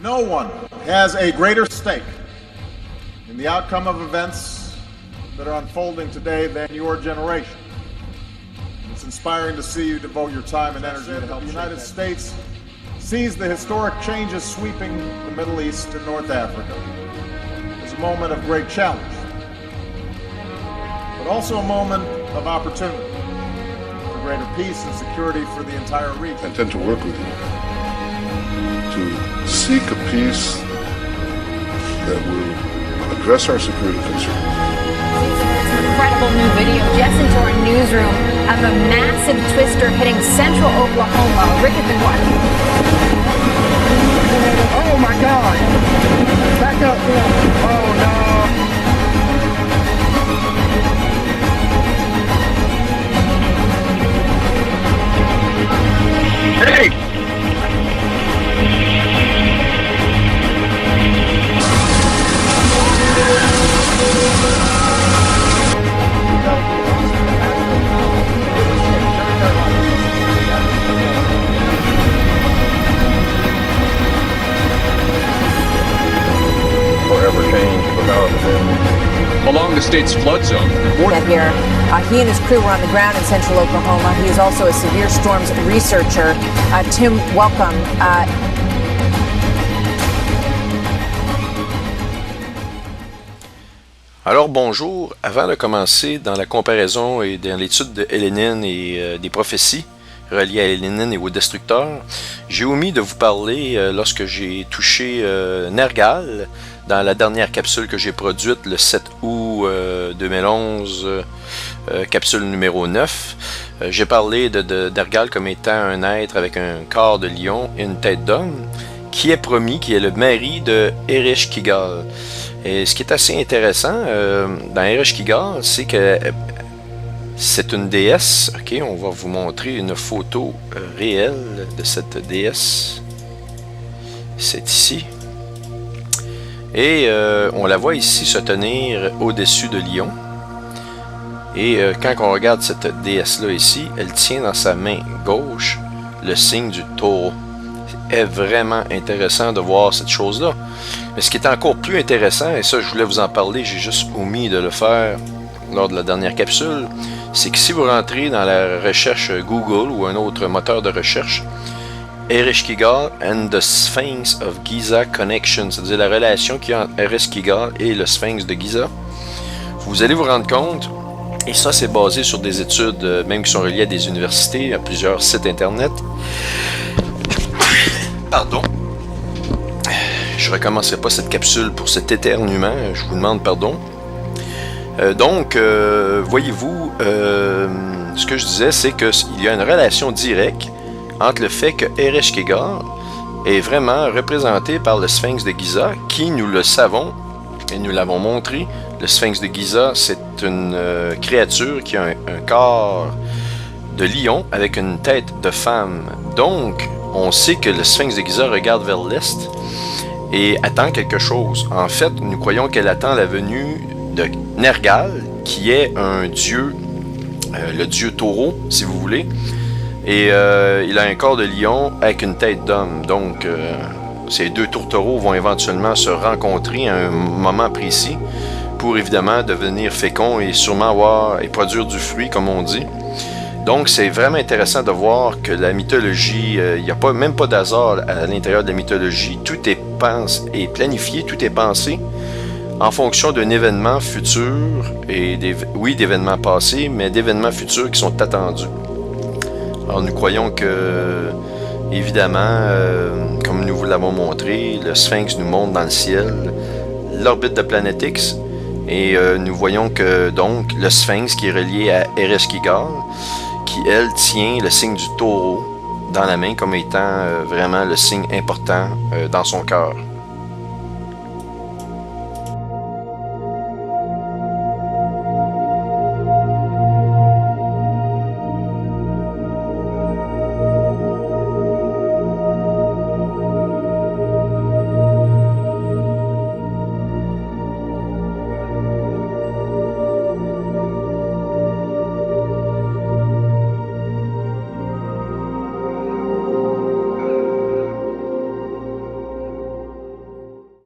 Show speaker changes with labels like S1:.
S1: No one has a greater stake in the outcome of events that are unfolding today than your generation. It's inspiring to see you devote your time and energy to help the United States seize the historic changes sweeping the Middle East and North Africa. It's a moment of great challenge, but also a moment of opportunity for greater peace and security for the entire region.
S2: I intend to work with you to seek a peace that will address our security concerns.
S3: Incredible new video just into our newsroom of a massive twister hitting central Oklahoma. Rick has been watching.
S4: Oh my God! Back up! Oh no! Hey!
S2: Forever change without
S5: along the state's flood zone.
S3: Here, he and his crew were on the ground in central Oklahoma. He is also a severe storms researcher. Tim, welcome.
S6: Alors bonjour, avant de commencer dans la comparaison et dans l'étude de Lénine et des prophéties reliées à Lénine et aux destructeurs, j'ai omis de vous parler lorsque j'ai touché Nergal dans la dernière capsule que j'ai produite le 7 août 2011, capsule numéro 9. J'ai parlé de Nergal comme étant un être avec un corps de lion et une tête d'homme, qui est promis, qui est le mari de Ereshkigal. Et ce qui est assez intéressant dans Ereshkigal, c'est que c'est une déesse. Ok, on va vous montrer une photo réelle de cette déesse. C'est ici. Et on la voit ici se tenir au-dessus de Lyon. Et quand on regarde cette déesse-là ici, elle tient dans sa main gauche le signe du taureau. Est vraiment intéressant de voir cette chose-là. Mais ce qui est encore plus intéressant, et ça je voulais vous en parler, j'ai juste omis de le faire lors de la dernière capsule, c'est que si vous rentrez dans la recherche Google ou un autre moteur de recherche, Ereshkigal and the Sphinx of Giza Connection, c'est-à-dire la relation qu'il y a entre Ereshkigal et le Sphinx de Giza, vous allez vous rendre compte, et ça c'est basé sur des études même qui sont reliées à des universités, à plusieurs sites internet. Pardon. Je ne recommencerai pas cette capsule pour cet éternuement. Je vous demande pardon. Donc, voyez-vous, ce que je disais, c'est qu'il y a une relation directe entre le fait que Ereshkigal est vraiment représenté par le Sphinx de Giza, qui, nous le savons, et nous l'avons montré, le Sphinx de Giza, c'est une créature qui a un corps de lion avec une tête de femme. Donc, on sait que le Sphinx de Giza regarde vers l'est et attend quelque chose. En fait, nous croyons qu'elle attend la venue de Nergal, qui est un dieu, le dieu taureau, si vous voulez. Et il a un corps de lion avec une tête d'homme. Donc, ces deux tourtereaux vont éventuellement se rencontrer à un moment précis pour évidemment devenir féconds et sûrement avoir et produire du fruit, comme on dit. Donc, c'est vraiment intéressant de voir que la mythologie, il n'y a même pas d'hasard à l'intérieur de la mythologie. Tout est planifié, tout est pensé en fonction d'un événement futur et d'événements passés, mais d'événements futurs qui sont attendus. Alors, nous croyons que, évidemment, comme nous vous l'avons montré, le Sphinx nous montre dans le ciel l'orbite de Planète X. Et nous voyons que, donc, le Sphinx qui est relié à Ereshkigal, qui, elle, tient le signe du taureau dans la main comme étant vraiment le signe important dans son cœur.